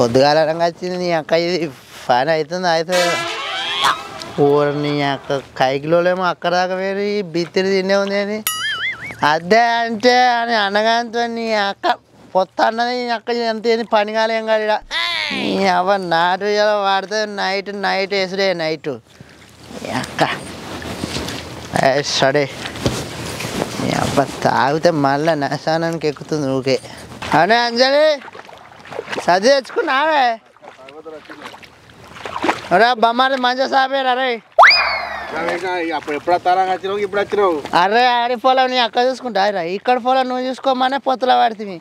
పొద్దుగాలంగా వచ్చింది నీ అక్క ఇది పని అవుతుంది అవుతుంది ఊరు నీ అక్క కైకిలోలేమో అక్కడ దాకా వేరి బిత్తిరి తిండే ఉంది అని అదే అంటే అని అనగాంతో నీ అక్క పొత్త అన్నది నీ అక్క ఎంత ఏంది పని కాలేం కాదు నీ అవ్వ నాటు వాడితే నైట్ నైట్ వేసుడే నైట్ నీ అక్క సడే నీ అబ్బ తాగితే మళ్ళీ నశానానికి ఎక్కుతుంది ఊకే అనే అంజలి సర్ది తెచ్చుకున్నావే అరే బొమ్మది మంచిగా సాపేరా రే అరే ఆడి పొలం నీ అక్క చూసుకుంటా రా ఇక్కడ పొలం నువ్వు చూసుకోమనే పొత్తులో పడుతుంది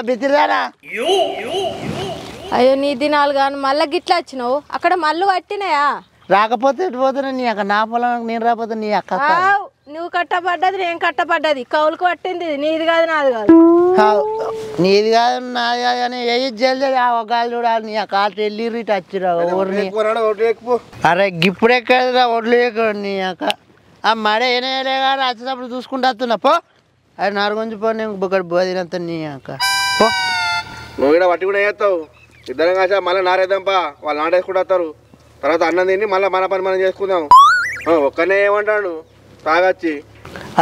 బిత్తిరిదారా అయ్యో నీ దినాలు కానీ మళ్ళీ గిట్లా వచ్చినావు అక్కడ మళ్ళీ పట్టినాయా రాకపోతే ఇటు పోతున్నా నీ అక్క నా పొలం నేను రాకపోతే నీ అక్క నువ్వు కట్టపడ్డది నేను కట్టపడ్డది కౌలుకు పట్టింది నీది కాదు నాది కాదు నీది కాదు నాది కాదు అని ఏ జల్ది ఒక గాలి చూడాలి నీ అక్క వెళ్ళి ఇటు వచ్చిరా ఊరిని అరే ఇప్పుడు ఎక్కడరా ఒడ్లు ఎక్కడ నీ అక్క ఆ మడ ఏనేలే కానీ వచ్చేటప్పుడు చూసుకుంటూ వస్తున్నా పో అది నరుగుంచి పో నేను ఒకటి బోదినంత నీ అక్క పో నువ్వు కూడా వట్టి కూడా వేస్తావు ఇద్దరం కాసా మళ్ళీ నారేద్దాంపా వాళ్ళు నాటేసుకుంటూ వస్తారు తర్వాత అన్నం తిని మళ్ళీ మన పని మనం చేసుకుందాం ఒక్కనే ఏమంటాడు తాగచ్చి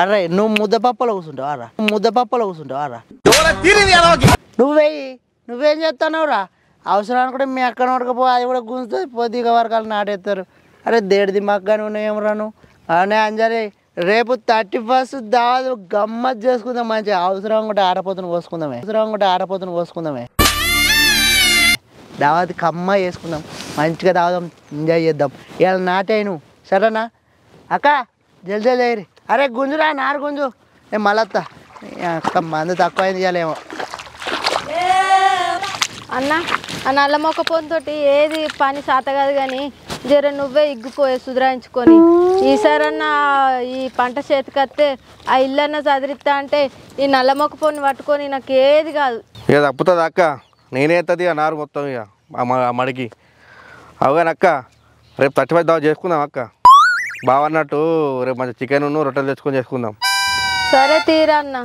అరే నువ్వు ముద్దపప్పలో కూర్చుంటావు అరా ముద్దపప్పలో కూర్చుంటావు అరా నువ్వేం చేస్తున్నావు రా అవసరాన్ని కూడా మీ అక్కడ వరకపో అది కూడా గుంజుతుంది పొద్దుగ వరకాలు నాటేస్తారు అరే దేడిది మగ్గాని ఉన్నాయేమో రాను అనే అంజలి రేపు 31st దాదాపు గమ్మత్ చేసుకుందాం మంచిగా అవసరం కూడా ఆడపోతుని కోసుకుందామే దావతి కమ్మ వేసుకుందాం మంచిగా తాగుదాం ఎంజాయ్ చేద్దాం ఇవాళ నాటేను సరేనా అక్క జల్దీ లేరి అరే గుంజురా నారు గుంజు నేను మళ్ళొత్తా అక్క మందు తక్కువైంది ఇవ్వలేమో అన్న ఆ నల్ల మొక్క పొంతోటి ఏది పని సాత కాదు కానీ జర నువ్వే ఇగ్గిపోయే సుధరాయించుకొని ఈసారన్నా ఈ పంట చేతికత్తే ఆ ఇల్లన్నా చదిరిస్తా అంటే ఈ నల్ల మొక్క పొన్ని పట్టుకొని నాకు ఏది కాదు ఇక తప్పుతుంది అక్క నేనే ఎత్తది ఆ నారు మొత్తం ఇక మడికి అవగానక్క రేపు 35 దావా చేసుకుందాం అక్క బావన్నట్టు రేపు మంచి చికెన్ రొట్టెలు తెచ్చుకొని చేసుకుందాం సరే తీరా అన్న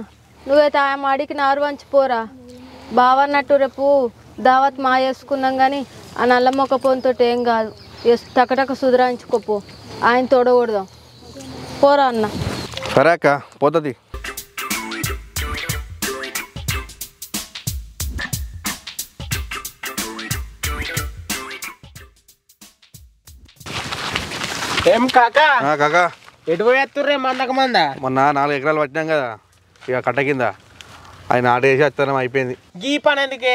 నువ్వైతే ఆ మడికి నారు వంచిపోరా బావన్నట్టు రేపు దావత్ మా వేసుకుందాం కానీ ఆ నల్ల మొక్క పొంతో ఏం కాదు టకటక సుధరాయించుకోపో ఆయన తోడకూడదాం పోరా అన్న సరే అక్క పోతుంది ఏం కాకా కాకా ఎటు పోయేస్తుర్రే మందక మంద మొన్న 4 ఎకరాలు పట్టినాం కదా ఇక కట్ట కింద ఆయన నాటేసి వచ్చాను అయిపోయింది గీ పని ఎందుకే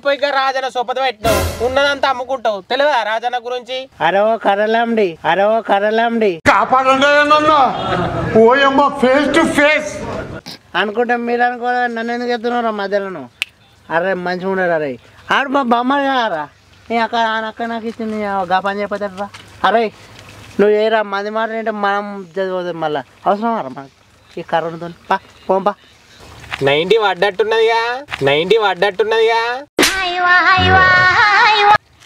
పోయిగా రాజన్న సొప్పత పెట్టినావు ఉన్నదంతా అమ్ముకుంటావు తెలియదా రాజన్న గురించి అరో కర్రలాండి ఫేస్ టు ఫేస్ అనుకుంటాం మీరు అనుకోరా నన్ను ఎందుకు ఎత్తున్నారా మధ్యలో అరే మంచిగా ఉండరు అరే ఆడు మా బొమ్మ కారా నీ అక్క అక్క నాకు ఇచ్చింది గా పని చెప్పేటరా అరే నువ్వు ఏరా మంది మాట అంటే మనం చదిపోతాం మళ్ళీ అవసరం రా మనకి ఈ కర్రతో పోంపా 90 పడ్డట్టున్నదిగా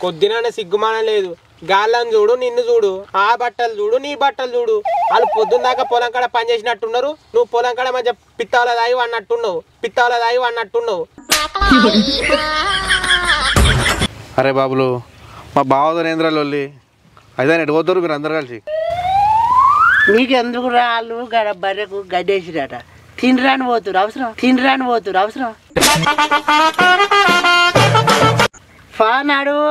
కొద్దిన సిగ్గుమానం లేదు గాళ్ళని చూడు నిన్ను చూడు ఆ బట్టలు చూడు నీ బట్టలు చూడు వాళ్ళు పొద్దున్న దాకా పొలం కాడ పని చేసినట్టున్నారు నువ్వు పొలం కాడ మంచిగా పిత్తావుల దాయి అన్నట్టున్నావు అరే బాబులు మా బావతో నేంద్రాలు అయితే ఎటు పోతారు మీరు అందరు కలిసి నీకెందుకు రాళ్ళు బర్రెకు గడ్డేసిరట తినరాని పోతురు అవసరం ఫాన్ అడుగు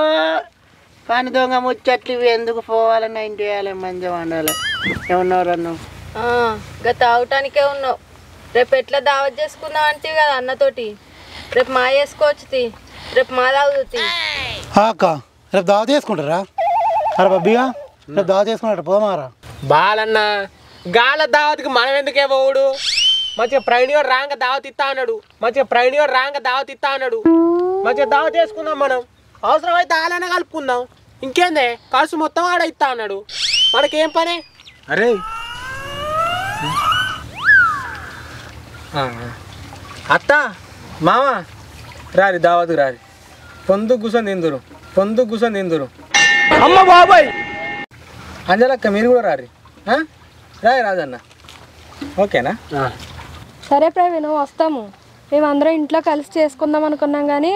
పని దొంగ ముచ్చట్లు ఎందుకు పోవాలన్నా ఇంటి వేయాలి మంచిగా వండాలి ఏమన్నావు ఇంకా తాగటానికే ఉన్నావు రేపు ఎట్లా దావత్ చేసుకుందాం అంటే కదా అన్నతోటి రేపు మా వేసుకోవచ్చు రేపు మా తాగుతుంది అక్క రేపు దావత్ చేసుకుంటారా అరే బబ్బిగా రేపు దావత్ చేసుకుంటారా పోమారా బాలన్న గాల దావత్కి మనం ఎందుకే పోవుడు మంచిగా ప్రవీణ్ రాంగ దావత్ ఇస్తా అన్నాడు మంచిగా దావత్ చేసుకుందాం మనం అవసరమైతే ఆలైనా కలుపుకుందాం ఇంకేందే ఖర్చు మొత్తం ఆడ ఇస్తా అన్నాడు మనకేం పని అరే అత్త మామ రారి దావత్కు రారి పొందు కూర్చొని తిందురు అమ్మ బాబాయ్ అంజలక్క మీరు కూడా రారి రాయి రాజన్న ఓకేనా సరే ప్రవీణ్ వస్తాము మేమందరం ఇంట్లో కలిసి చేసుకుందాం అనుకున్నాం కానీ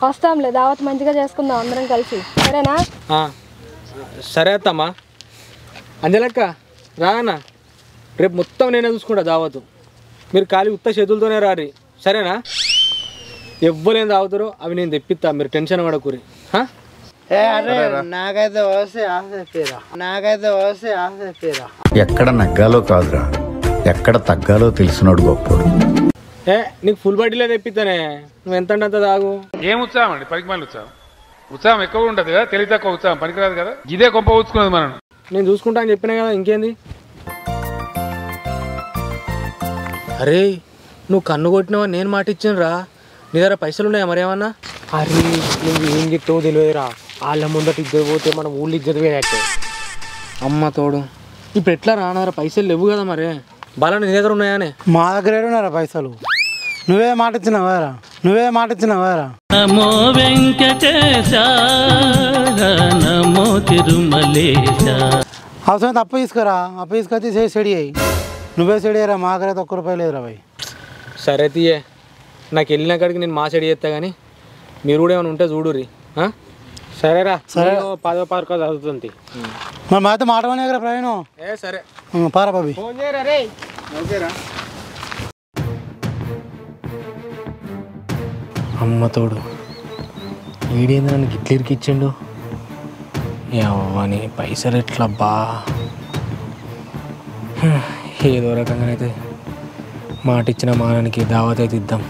వస్తాంలే, దావత్ మంచిగా చేసుకుందాం అందరం కలిసి, సరేనా? సరే అత్తమ్మా. అంజలక్క రానా, రేపు మొత్తం నేనే చూసుకుంటా దావతు. మీరు ఖాళీ ఉత్త చేతులతోనే రారి, సరేనా? ఎవ్వరేం తాగుతారో అవి నేను తెప్పిస్తా, మీరు టెన్షన్ పడకూరి. అరే నాకైతే వస్తే ఆశ తీరా. ఎక్కడ నగ్గాలో కాదురా, ఎక్కడ తగ్గాలో తెలిసినోడు గొప్పోడు. నీకు ఫుల్ బాడీలో తెప్పిస్తానే, నువ్వు ఎంత అంటే అంత తాగు. ఏం ఉత్సాహం అండి, పనికి మళ్ళీ ఉత్సాహం ఎక్కువ ఉంటుంది కదా, తెలివి తక్కువ ఉత్సాహం పనికిరాదు కదా, ఇదే గొప్ప ఊచుకున్నది మనం. నేను చూసుకుంటా అని చెప్పినా కదా, ఇంకేంది? అరే నువ్వు కన్ను కొట్టినావా, నేను మాట ఇచ్చానురా. నీ దగ్గర పైసలు ఉన్నాయా మరేమన్నా? అరే నువ్వు ఏం చెప్తావో తెలియదురా, వాళ్ళ ముందట ఇద్దరు పోతే మనం ఊళ్ళో ఇద్దరు పోయినట్టే. అమ్మ తోడు, ఇప్పుడు ఎట్లా రానారా? పైసలు లేవు కదా మరి. బాగా నీ దగ్గర ఉన్నాయానే? మా దగ్గర ఏడున్నారా పైసలు? నువ్వే మాట ఇచ్చినావారా? నమో వెంకటేశ నమో తిరుమలేశ. అవసరం అప్పు తీసుకురా, అప్పు తీసుకొచ్చి సెడి అయ్యి. నువ్వే సెడి అయ్యరా, మా దగ్గర అయితే ₹1 లేదురా భయ్. సరే తీయే, నాకు వెళ్ళిన కాడికి నేను మా సైడ్ చేస్తా, కానీ మీరు కూడా ఏమైనా ఉంటే చూడుర్రి. సరేరా, సరే 10వ పార్క్ చదువుతుంది. మరి మాతో మాటమనే కదా ప్రవీణ్. సరే పారా బాబీ. ఫోన్ చేయరా రే. ఓకేరా. అమ్మ తోడు, వీడేంది నన్ను గిట్లరికి ఇచ్చిండు? ఎవని పైసలు ఎట్లా బా, ఏదో రకంగానైతే మాట ఇచ్చిన మానానికి దావత్ అయితే ఇద్దాం.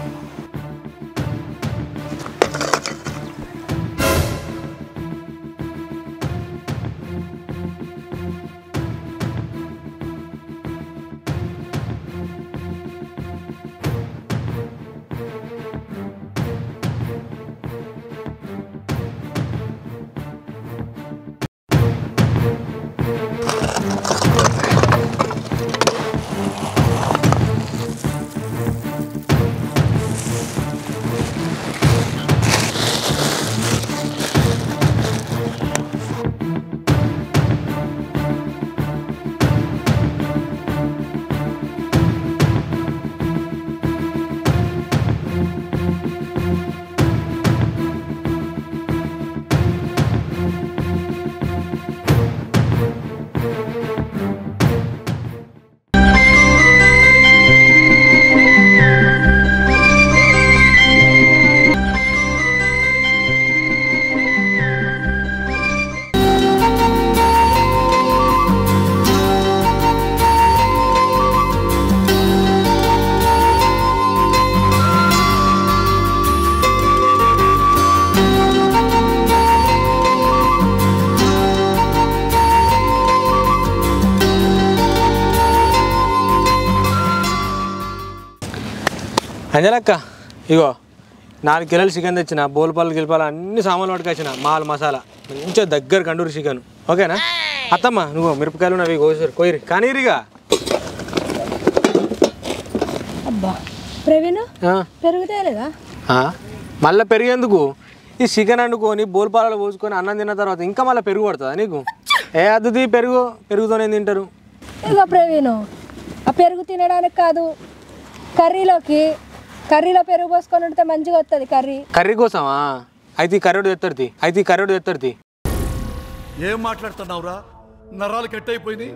అంజలక్క, ఇగో 4 కిలోలు చికెన్ తెచ్చిన, బోల్పాలు గిల్పాలు అన్ని సామాన్లు పట్టుకొచ్చిన, మాల్ మసాలా మంచిగా దగ్గర కండూరు చికెన్. ఓకేనా? అత్తమ్మ నువ్వు మిరపకాయలు నవి కోయిరి కానీ ఇరిగా. అబ్బా ప్రవీణ్, పెరుగుతాయలేదా? మళ్ళీ పెరిగేందుకు? ఈ చికెన్ వండుకొని బోల్పాలలో పోసుకొని అన్నం తిన్న తర్వాత ఇంకా మళ్ళీ పెరుగు పడుతుందా నీకు? అద్దుది పెరుగుతోనే తింటారు. ఇగో ప్రవీణ్, ఆ పెరుగు తినడానికి కాదు, కర్రీలో పెరుగు పోసుకొని ఉంటే మంచిగా వస్తుంది కర్రీ కోసమా? అయితే కర్రోడు తెత్తడితి. ఏం మాట్లాడుతున్నావురా, నరాలు కట్ అయిపోయింది.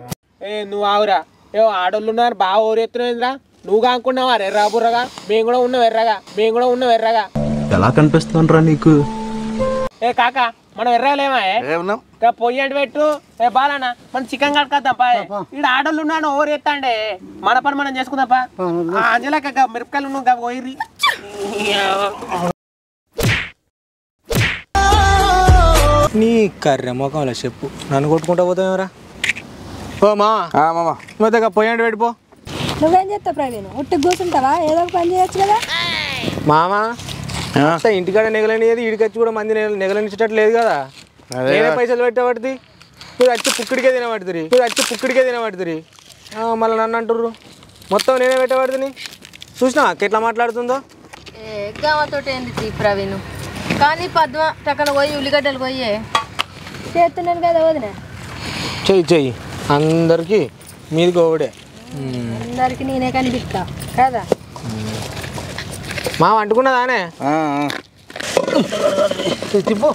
నువ్వు ఆవురా, ఆడోళ్ళు ఉన్నారు బాగా ఓరెత్తున్నాయిరా. నువ్వు కానుకున్నావా ఎర్రా బుర్రగా? మేము కూడా ఉన్నాం ఎర్రగా. ఎలా కనిపిస్తానురా నీకు? కాక మనం ఎర్రలేమా? పొయ్యి అంటి పెట్టు. బాలనా మనం చికెన్ కట్టుకొద్దాం పా. ఇక్కడ ఆడోళ్ళు ఉన్నాను ఓరెత్తాండే, మన పని మనం చేసుకుందాంపా. అంజలక్క మిరపకాయలు నువ్వు పోయిర్రి. నీ కర్రె మొఖంలో చెప్పు, నన్ను కొట్టుకుంటా పోతామేరా? ఓ మామ మొత్తం పొయ్యండి పెట్టిపో. నువ్వేం చేస్తావు ప్రవీణ్? ఉట్టి కూర్చుంటావా? ఏదో ఒక పని చేయొచ్చు కదా మామా. ఇంటికాడ నెగలనిది, ఇడికొచ్చి కూడా మంది నెగలనిచ్చేటట్టు లేదు కదా. నేనే పైసలు పెట్టబడుతుంది, మీరు వచ్చి పుక్కిడికే తినబడుతుంది. మళ్ళీ నన్ను అంటుర్రు, మొత్తం నేనే పెట్టబడుతుంది. చూసినా ఎట్లా మాట్లాడుతుందో. గామతోటి ఏంది ప్రవీణ్? కానీ పద్మ టక్కన పోయి ఉల్లిగడ్డలు పోయే చేస్తున్నాను కదా వదిన. చెయ్యి అందరికి మీదికి ఒకడే, అందరికి నేనే కనిపిస్తా కదా. మా అంటుకున్నదానే తిప్పు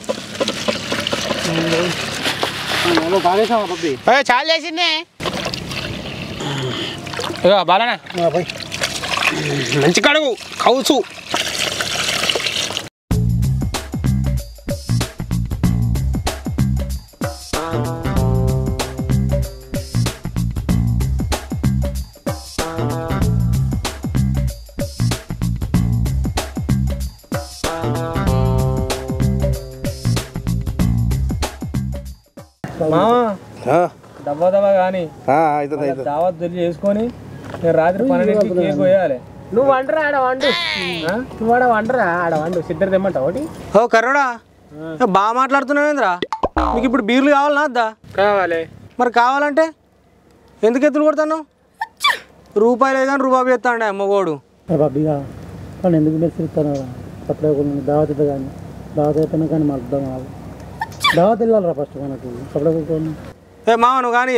బాగేసావా పప్పి చాలా చేసిందే ఇగో బాలనా పోయి మంచి కడుగు కౌసు మామ దబ్బా కానీ దావత్ దొరికి చేసుకొని నేను రాత్రి 12కి కేక్ పోయాలి. నువ్వు వండరా ఆడ వండు నువ్వు ఆడ వండరా ఆడ వండు సిద్ధం తెమ్మంటావు ఒకటి ఓ కర్రోడా బాగా మాట్లాడుతున్నావేంద్రా? నీకు ఇప్పుడు బీర్లు కావాలనా వద్దా? కావాలి. మరి కావాలంటే ఎందుకు ఎత్తులు కొడతాను? రూపాయలు లేదు కానీ రూపాయి ఎత్తాండే అమ్మగోడు. బాబీగా కానీ ఎందుకు మెచ్చిస్తాను సప్లై దావత్ కానీ దావత్ అయిపోయినా కానీ మాకు అర్థం కాదు. దావత్ వెళ్ళాలరా ఫస్ట్ మనకి సప్లై ఏ మామ నువ్వు కానీ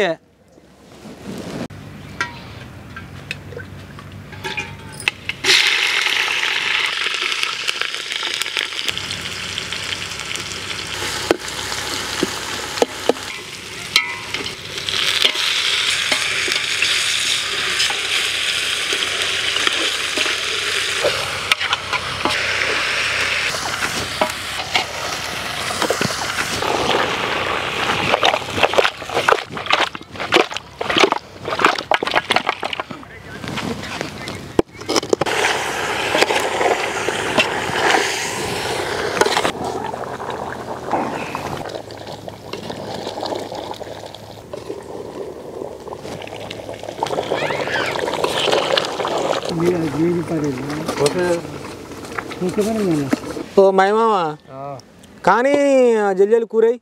ఓ మైమామ కానీ జల్జలు కూరయి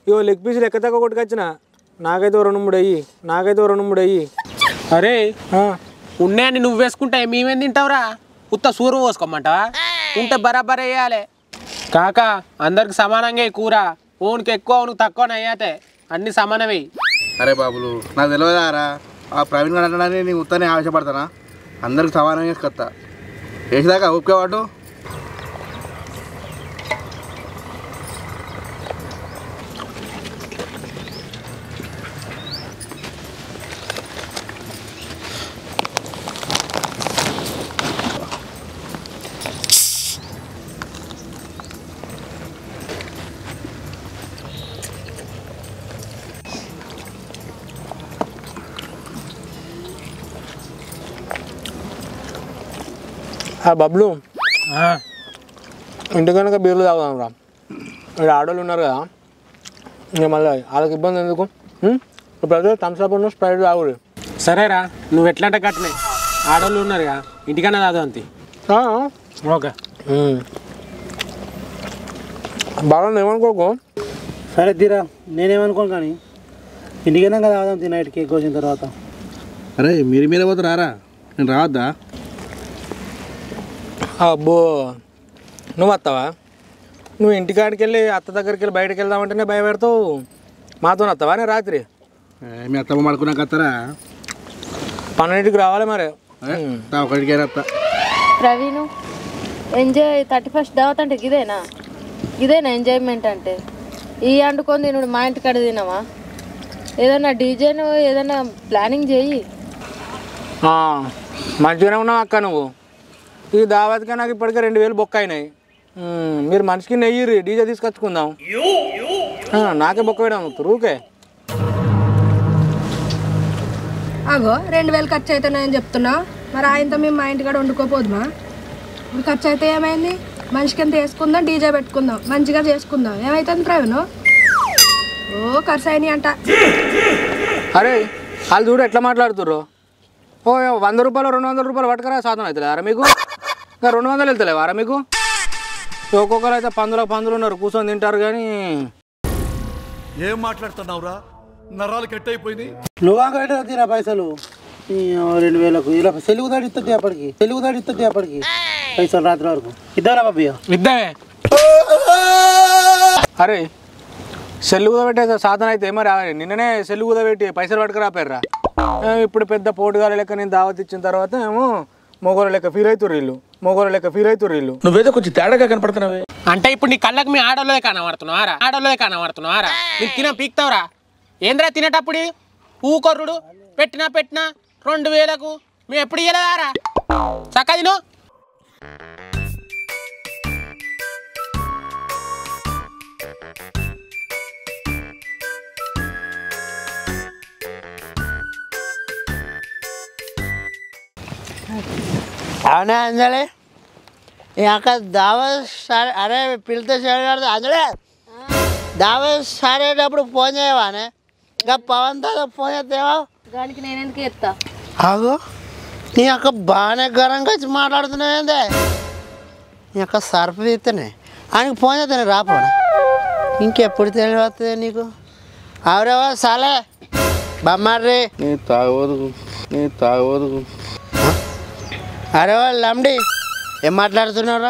ఇగో లెగ్ పీసులు ఎక్క తక్కువ కొట్టుకొచ్చిన నాకైతే 2-3 అయ్యి నాకైతే 2-3 అయ్యి. అరే ఉన్నాయని నువ్వు వేసుకుంటే మేమేం తింటావురా? ఉత్త సూరు పోసుకోమంటావా? ఉంటే బరాబర్ వేయాలి కాక అందరికి సమానంగా కూర. ఓనికి ఎక్కువ ఓనికి తక్కువ అయ్యాతే అన్ని సమానమే. అరే బాబులు నాకు తెలియదారా ఆ ప్రవీణ్ గారు అంటానని నేను ఉత్తనే ఆశపడతానా? అందరికి సమానంగా వేసుకొస్తా వేసేదాకా ఓకే వాడు. బబ్లు ఇంటి కనుక బీర్లు తాగుదాం రా. ఇక్కడ ఆడోళ్ళు ఉన్నారు కదా ఇంకా మళ్ళీ వాళ్ళకి ఇబ్బంది ఎందుకు? ఇప్పుడు థమ్స్అప్ ఉన్న స్ప్రైట్ తాగుడు. సరేరా నువ్వు ఎట్లంటే కట్టనే ఆడోళ్ళు ఉన్నారుగా ఇంటికన్నా కాదు అంతే. ఓకే బాగా ఏమనుకోకు. సరే తీరా నేనేమనుకోను కానీ ఇంటికైనా కదా ఆదాం నైట్ కేక్ కోసిన తర్వాత. అరే మీరు మీద పోతే రారా నేను రావద్దా? అబ్బో నువ్వు వస్తావా? నువ్వు ఇంటికాడికి వెళ్ళి అత్త దగ్గరికి వెళ్ళి బయటకు వెళ్దామంటేనే భయపెడతావు. మాతో వస్తావా నేను రాత్రి? మీ అత్తమ్మ మడుకున్నాక వస్తారా? 12కి రావాలి మరి. ఒకటికే వస్తా. ప్రవీణ్ ఎంజాయ్ 31st దావత్ అంటే ఇదేనా ఎంజాయ్మెంట్ అంటే? ఈ వండుకొని తినుడు మా ఇంటికాడ తినవా? ఏదన్నా డీజేను ఏదన్నా ప్లానింగ్ చేయి. మంచిగానే ఉన్నావు అక్క. నువ్వు ఈ దావత్గా నాకు ఇప్పటికే 2000 బొక్క అయినాయి. మీరు మనిషికి నెయ్యి డీజే తీసుకొచ్చుకుందాం. నాకే బొక్క వేయడం రూకే. అగో 2000 ఖర్చు అవుతున్నాయని చెప్తున్నా. మరి ఆయనతో మేము మా ఇంటికాడ వండుకోపోదుమా? ఇప్పుడు ఖర్చు అయితే ఏమైంది? మనిషికి ఎంత వేసుకుందాం, డీజే పెట్టుకుందాం, మంచిగా చేసుకుందాం. ఏమైతుంది ప్రవీణ్? ఓ ఖర్చు అయినాయి అంట. అరే వాళ్ళు చూడు ఎట్లా మాట్లాడుతుర్రు. ఓ 100 రూపాయలు 200 రూపాయలు పట్టుకరా సాధన అవుతలేవారా మీకు? ఇంకా 200 వెళ్తలేవారా మీకు? ఒక్కొక్కరు అయితే పందులు ఉన్నారు కూర్చొని తింటారు కానీ. ఏం మాట్లాడుతున్నావురా? నరాలు కట్ అయిపోయింది. నువ్వు కట్ట తీరా పైసలు 2000కు ఇలా సెలుగు దాడిస్తుంది అప్పటికి పైసలు రాత్రి వరకు ఇద్దారా బాబీ? ఇద్దామే. అరే సెల్లు కుదబెట్టే సాధన అయితే మరి నిన్ననే సెల్లు కుదబెట్టి పైసలు పట్టుకురాపారా? ఇప్పుడు పెద్ద పోటుగాల లెక్క నేను దావత్ ఇచ్చిన తర్వాత ఏమో మొగోళ్ళ లెక్క ఫీల్ అవుతారు వీళ్ళు. మొగోళ్ళ లెక్క ఫీల్ అవుతారు వీళ్ళు. నువ్వేదో కొంచెం తేడాగా కనపడుతున్నావే. అంటే ఇప్పుడు నీ కళ్ళకి మీ ఆడోళ్ళే కనబడుతున్నావారా నీకు తిన పీక్తావురా ఏంద్రా తినేటప్పుడు ఊకొర్రుడు పెట్టినా 2000కు మేము ఎప్పుడు ఇయ్యలేదారా చక్క తిను. అవునా అంజలి అక్కడ దావా సారే అరే పిల్లతో చేయగలదు అంజలే దావా సారేటప్పుడు ఫోన్ చేయవానే ఇంకా పవన్ తో ఫోన్ చేస్తావా దానికి నేను ఎందుకు ఎత్తా ఆగో నీ అక్క బాగానే గరంగా వచ్చి మాట్లాడుతున్నావేందే నీ అక్క సర్ఫ్ తీస్తేనే ఆయనకి ఫోన్ చేస్తాను రాపోనా ఇంకెప్పుడు తెలియవస్తుంది నీకు అవరేవా సాలే బమ్మారి నీ తాగోదు అరే వాళ్ళు లండి ఏం మాట్లాడుతున్నారా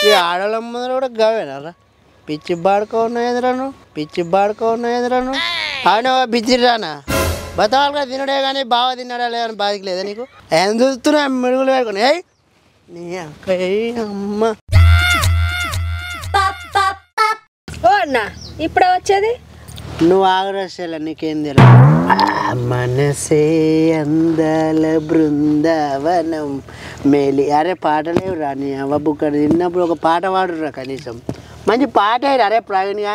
ఈ ఆడవాళ్ళ ముందర కూడా గవేనారా పిచ్చి బాడుకోన్నాయిరాను అవునా బిచ్చిరానా బతవాళ్ళగా తినడే కానీ బాగా తిన్నాడా లేదని బాధకి లేదా నీకు ఏం చూస్తున్నా మిడుగులు వేడుకొని ఏయ్ నీ అక్క అమ్మ ఓ అన్న ఇప్పుడే వచ్చేది నువ్వు ఆగరసేలా నీకేం తెలియదు మనసే అందాల బృందావనం మేలి అరే పాటలేవు రా నీ అవ్వ బుక్కడ తిన్నప్పుడు ఒక పాట పాడురా కనీసం మంచి పాట అయ్యారు అరే ప్రవీణ్గా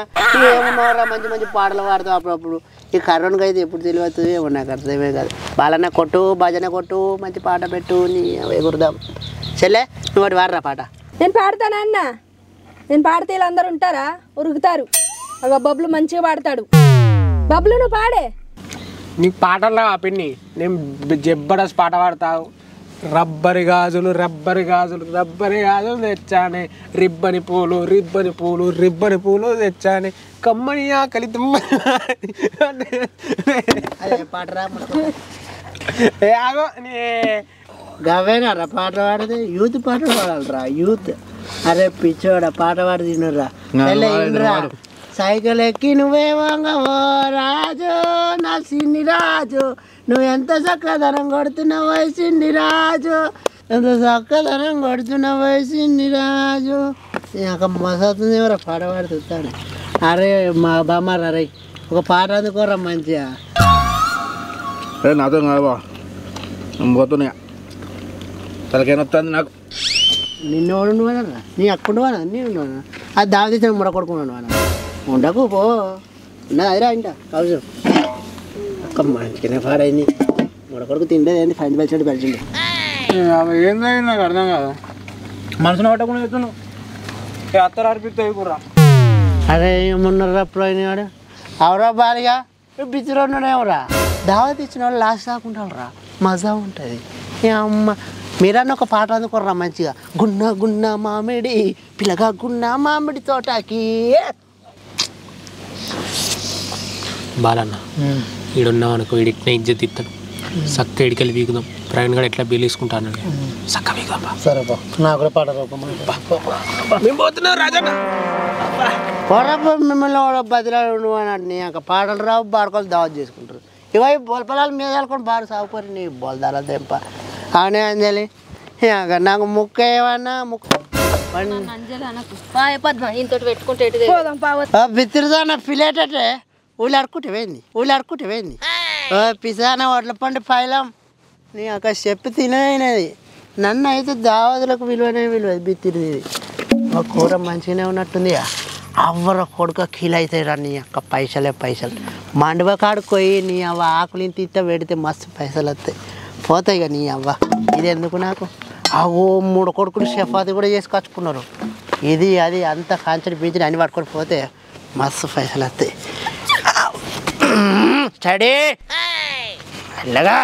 ఏమన్నావురా మంచి పాటలు పాడతావు అప్పుడప్పుడు ఈ కరోనాకి అయితే ఎప్పుడు తెలియవుతుంది ఏమో నాకు అర్థమే కాదు బాలన్న కొట్టు భజన కొట్టు మంచి పాట పెట్టు నీ ఎగురుదాం చెల్లె నువ్వు ఒకటి వాడరా పాట నేను పాడతానా అన్న నేను పాడితే వీళ్ళందరూ ఉంటారా ఉరుకుతారు ఒక బబ్లు మంచిగా పాడతాడు బబ్లు నువ్వు పాడే నీకు పాటలు ఆ పిన్ని నేను జబ్బరస్ పాట పాడతావు రబ్బరి గాజులు తెచ్చానే రిబ్బని పూలు తెచ్చానే కమ్మని ఆకలి గవేనారా పాట పాడితే యూత్ పాట పాడాలరా యూత్ అరే పిచ్చోడ పాట పాడి తినరా సైకిల్ ఎక్కి నువ్వే వంగవో రాజు నా సిన్ని రాజు నువ్వు ఎంత చక్కదనం కొడుతున్నావు సిన్ని రాజు ఎంత చక్కదనం కొడుతున్నావు సిన్ని రాజు నాకు మసవుతుంది ఎవరో పాట పాడుతాను అరే మా బామ్మారు అరే ఒక పాట అందుకోరా మంచిగా నాతో కావా పోతున్నా తలకైనా వస్తుంది నాకు నిన్ను వాడున్నావా నీ అక్కుండవానా నేను అది దావ తెచ్చిన ముడ కొడుకున్నాను ఉండకు పో ఉన్నది అదిరా ఇంట అవసరం అక్క మంచిగానే పాడైంది ముడ కొడుకు తిండేది ఏంటి ఫైన్ పెంచండి పెంచండి ఏంది నాకు అర్థం కాదు మనసును పట్టకుండా చెప్తున్నావు అత్తరు అర్పిస్తాయి కూడా అరే ఏమన్నారా ప్రయాణివాడు అవరా బాలిగా బిచ్చిలో ఉన్నాడేమరా దావత్ ఇచ్చిన వాళ్ళు లాస్ట్ దాకుంటారా మజా ఉంటుంది ఏ అమ్మ మీరన్న ఒక పాట అందుకోర్రా మంచిగా గున్న మామిడి పిల్లగా గున్న మామిడి తోటకి బాలన్న ఈడున్నావు అనుకో వీడికి ఇజ్జత్ ఇస్తాడు చక్క ఇడికెళ్ళి వీకుదాం ప్రవీణ్ గారు ఎట్లా బిల్ తీసుకుంటాను చక్క వీకుదాం సరేపా నాకు కూడా పాట పొరపు మిమ్మల్ని కూడా బదిలాడు అని నీ యొక్క పాటలు రావు బాడుకోలు దావత్ చేసుకుంటారు ఇవై బొలపలాలు మీద వెళ్ళకుండా బాగా సాగుకోరు నీ బొలదాల తెంప అవునే అంజలి నాకు ముక్క ఏమన్నా ముక్క బిత్తిరిదా నా ఫిలేటే ఊళ్ళు అడుక్కుంటే పోయింది పిసాన వడ్ల పండు పైలం నీ అక్కడ చెప్పి తినది నన్ను అయితే దావతులకు విలువనే బిత్తిరిది ఒక కూర మంచిగానే ఉన్నట్టుంది అవ్వర కొడుక కీలు అవుతాయి రా నీ అక్క పైసలు మండువ కాడుకు పోయి నీ అవ్వ ఆకులు తీత పెడితే మస్తు పైసలు వస్తాయి పోతాయి ఇక నీ అవ్వ ఇది ఎందుకు నాకు అవో 3 కొడుకులు చపాతీ కూడా చేసుకొచ్చుకున్నారు ఇది అది అంత కాంచడి బీచని అన్ని పట్టుకొని పోతే మస్తు పైసలు వస్తాయి స్టడీ వెళ్ళగా